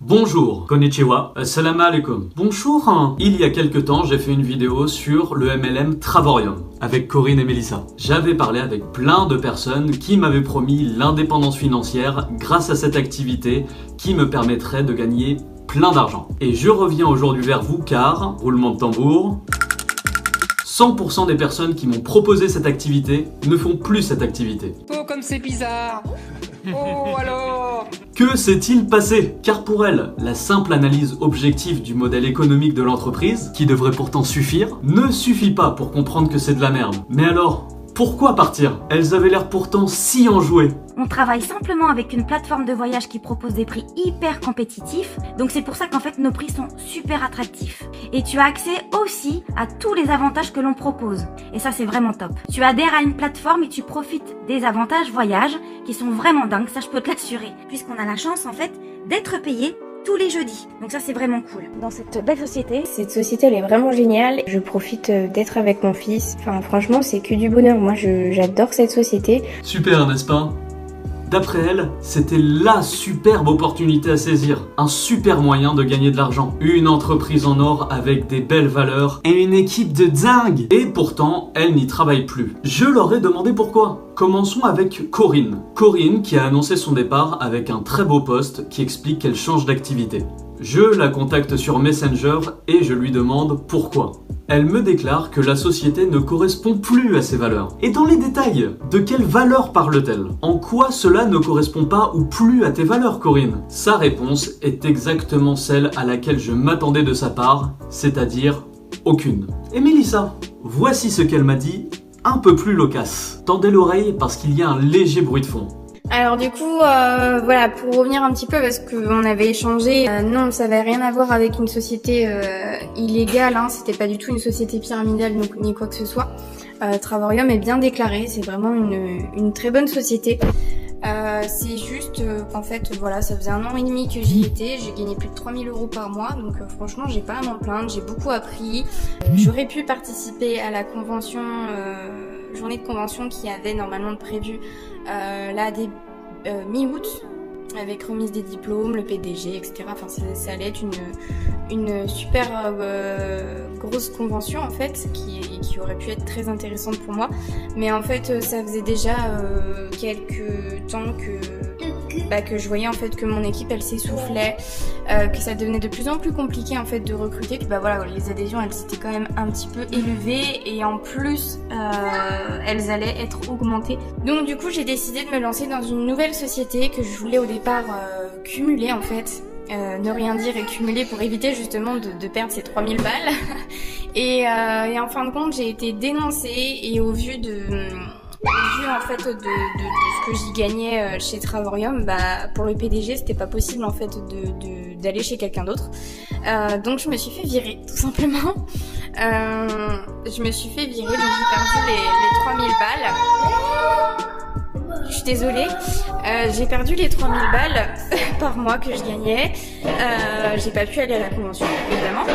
Bonjour, konnichiwa, assalamu alaikum. Bonjour, hein. Il y a quelques temps, j'ai fait une vidéo sur le MLM Travorium avec Corinne et Mélissa. J'avais parlé avec plein de personnes qui m'avaient promis l'indépendance financière grâce à cette activité qui me permettrait de gagner plein d'argent. Et je reviens aujourd'hui vers vous car, roulement de tambour, 100% des personnes qui m'ont proposé cette activité ne font plus cette activité. Oh, comme c'est bizarre. Oh, alors. Que s'est-il passé? Car pour elles, la simple analyse objective du modèle économique de l'entreprise, qui devrait pourtant suffire, ne suffit pas pour comprendre que c'est de la merde. Mais alors, pourquoi partir? Elles avaient l'air pourtant si enjouées. On travaille simplement avec une plateforme de voyage qui propose des prix hyper compétitifs, donc c'est pour ça qu'en fait nos prix sont super attractifs. Et tu as accès aussi à tous les avantages que l'on propose. Et ça c'est vraiment top. Tu adhères à une plateforme et tu profites des avantages voyage qui sont vraiment dingues, ça je peux te l'assurer. Puisqu'on a la chance en fait d'être payé tous les jeudis. Donc ça c'est vraiment cool. Dans cette belle société. Cette société elle est vraiment géniale. Je profite d'être avec mon fils. Enfin franchement c'est que du bonheur. Moi j'adore cette société. Super, n'est-ce pas? D'après elle, c'était la superbe opportunité à saisir, un super moyen de gagner de l'argent, une entreprise en or avec des belles valeurs et une équipe de dingue. Et pourtant, elle n'y travaille plus. Je leur ai demandé pourquoi. Commençons avec Corinne. Corinne qui a annoncé son départ avec un très beau post qui explique qu'elle change d'activité. Je la contacte sur Messenger et je lui demande pourquoi. Elle me déclare que la société ne correspond plus à ses valeurs. Et dans les détails, de quelles valeurs parle-t-elle? En quoi cela ne correspond pas ou plus à tes valeurs, Corinne? Sa réponse est exactement celle à laquelle je m'attendais de sa part, c'est-à-dire aucune. Et Mélissa, voici ce qu'elle m'a dit, un peu plus loquace. Tendez l'oreille parce qu'il y a un léger bruit de fond. Alors du coup, voilà, pour revenir un petit peu parce qu'on avait échangé, non, ça n'avait rien à voir avec une société illégale, hein, c'était pas du tout une société pyramidale ni quoi que ce soit. Travorium est bien déclaré, c'est vraiment une très bonne société. C'est juste qu'en fait, voilà, ça faisait 1 an et demi que j'y étais, j'ai gagné plus de 3000 € par mois, donc franchement, j'ai pas à m'en plaindre, j'ai beaucoup appris. J'aurais pu participer à la convention, journée de convention qui avait normalement prévu là mi-août, avec remise des diplômes, le PDG, etc. Enfin, ça allait être une super grosse convention en fait, qui aurait pu être très intéressante pour moi. Mais en fait, ça faisait déjà quelques temps que je voyais en fait que mon équipe elle s'essoufflait, que ça devenait de plus en plus compliqué en fait de recruter, que bah voilà, les adhésions elles étaient quand même un petit peu élevées et en plus elles allaient être augmentées. Donc du coup j'ai décidé de me lancer dans une nouvelle société que je voulais au départ cumuler en fait. Ne rien dire et cumuler pour éviter justement de perdre ces 3000 balles. et en fin de compte j'ai été dénoncée et au vu en fait de ce que j'y gagnais chez Travorium, bah pour le PDG c'était pas possible en fait d'aller chez quelqu'un d'autre. Donc je me suis fait virer tout simplement. Je me suis fait virer, donc j'ai perdu les 3000 balles. Je suis désolée, j'ai perdu les 3000 balles par mois que je gagnais. J'ai pas pu aller à la convention évidemment.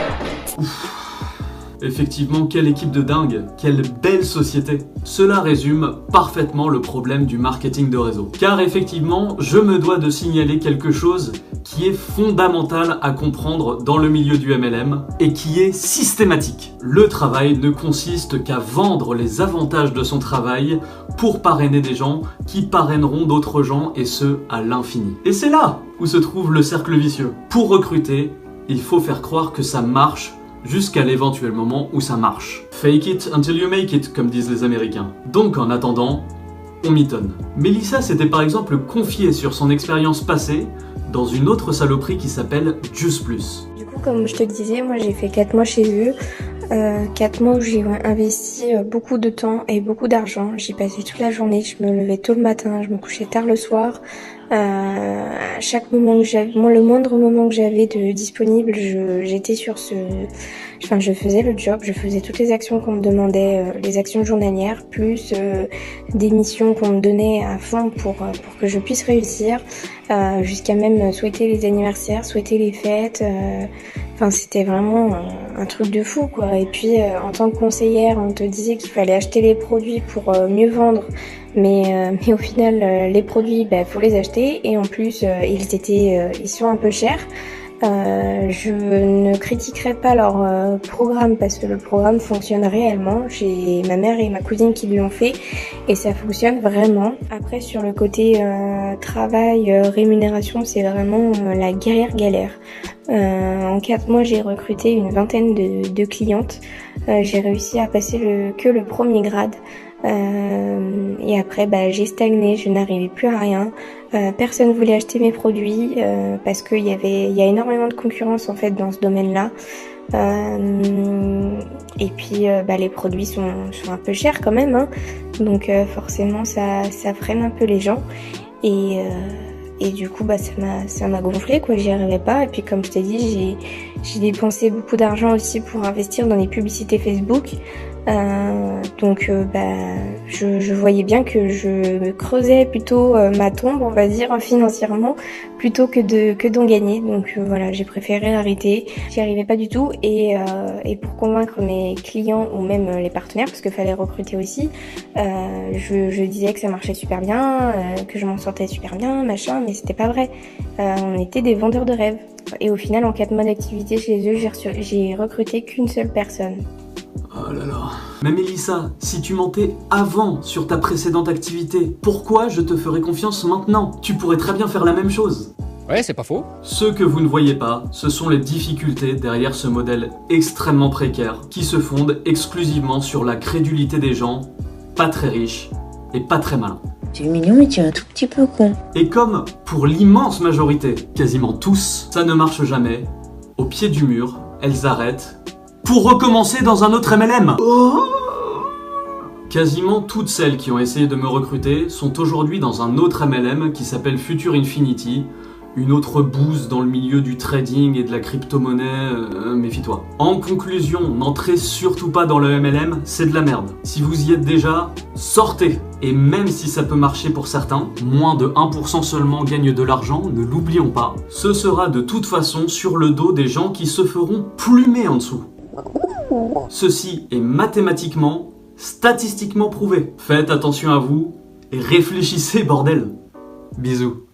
Effectivement, quelle équipe de dingue, quelle belle société. Cela résume parfaitement le problème du marketing de réseau. Car effectivement, je me dois de signaler quelque chose qui est fondamental à comprendre dans le milieu du MLM et qui est systématique. Le travail ne consiste qu'à vendre les avantages de son travail pour parrainer des gens qui parraineront d'autres gens et ce, à l'infini. Et c'est là où se trouve le cercle vicieux. Pour recruter, il faut faire croire que ça marche jusqu'à l'éventuel moment où ça marche. Fake it until you make it, comme disent les Américains. Donc en attendant, on mitonne. Mélissa s'était par exemple confiée sur son expérience passée dans une autre saloperie qui s'appelle Juice Plus. Du coup, comme je te le disais, moi j'ai fait 4 mois chez eux. 4 mois où j'ai investi beaucoup de temps et beaucoup d'argent. J'y passais toute la journée, je me levais tôt le matin, je me couchais tard le soir. À chaque moment que j'avais, le moindre moment que j'avais de disponible, j'étais sur je faisais le job, je faisais toutes les actions qu'on me demandait, les actions journalières, plus des missions qu'on me donnait à fond pour que je puisse réussir, jusqu'à même souhaiter les anniversaires, souhaiter les fêtes. Enfin, c'était vraiment un truc de fou, quoi. Et puis, en tant que conseillère, on te disait qu'il fallait acheter les produits pour mieux vendre. Mais au final, les produits, faut les acheter. Et en plus, ils sont un peu chers. Je ne critiquerai pas leur programme parce que le programme fonctionne réellement. J'ai ma mère et ma cousine qui l'ont fait et ça fonctionne vraiment. Après sur le côté travail, rémunération, c'est vraiment la galère. En 4 mois, j'ai recruté une vingtaine de clientes. J'ai réussi à passer que le premier grade. Et après j'ai stagné, je n'arrivais plus à rien. Personne voulait acheter mes produits parce qu'il y a énormément de concurrence en fait dans ce domaine-là. Et puis les produits sont un peu chers quand même, hein. Donc forcément ça freine un peu les gens et du coup ça m'a gonflé quoi, j'y arrivais pas. Et puis comme je t'ai dit, j'ai dépensé beaucoup d'argent aussi pour investir dans les publicités Facebook. Donc je voyais bien que je creusais plutôt ma tombe, on va dire, financièrement, plutôt que d'en gagner. Donc voilà, j'ai préféré arrêter. J'y arrivais pas du tout et pour convaincre mes clients ou même les partenaires, parce qu'il fallait recruter aussi, je disais que ça marchait super bien, que je m'en sortais super bien, machin, mais c'était pas vrai. On était des vendeurs de rêves. Et au final, en 4 mois d'activité chez eux, j'ai recruté qu'une seule personne. Oh là là. Mais Mélissa, si tu mentais avant sur ta précédente activité, pourquoi je te ferais confiance maintenant? Tu pourrais très bien faire la même chose. Ouais, c'est pas faux. Ce que vous ne voyez pas, ce sont les difficultés derrière ce modèle extrêmement précaire qui se fonde exclusivement sur la crédulité des gens, pas très riches et pas très malins. Tu es mignon mais tu es un tout petit peu con. Et comme pour l'immense majorité, quasiment tous, ça ne marche jamais, au pied du mur, elles arrêtent pour recommencer dans un autre MLM. Oh, quasiment toutes celles qui ont essayé de me recruter sont aujourd'hui dans un autre MLM qui s'appelle Future Infinity, une autre bouse dans le milieu du trading et de la crypto-monnaie, méfie-toi. En conclusion, n'entrez surtout pas dans le MLM, c'est de la merde. Si vous y êtes déjà, sortez. Et même si ça peut marcher pour certains, moins de 1% seulement gagnent de l'argent, ne l'oublions pas. Ce sera de toute façon sur le dos des gens qui se feront plumer en dessous. Ceci est mathématiquement, statistiquement prouvé. Faites attention à vous et réfléchissez, bordel. Bisous.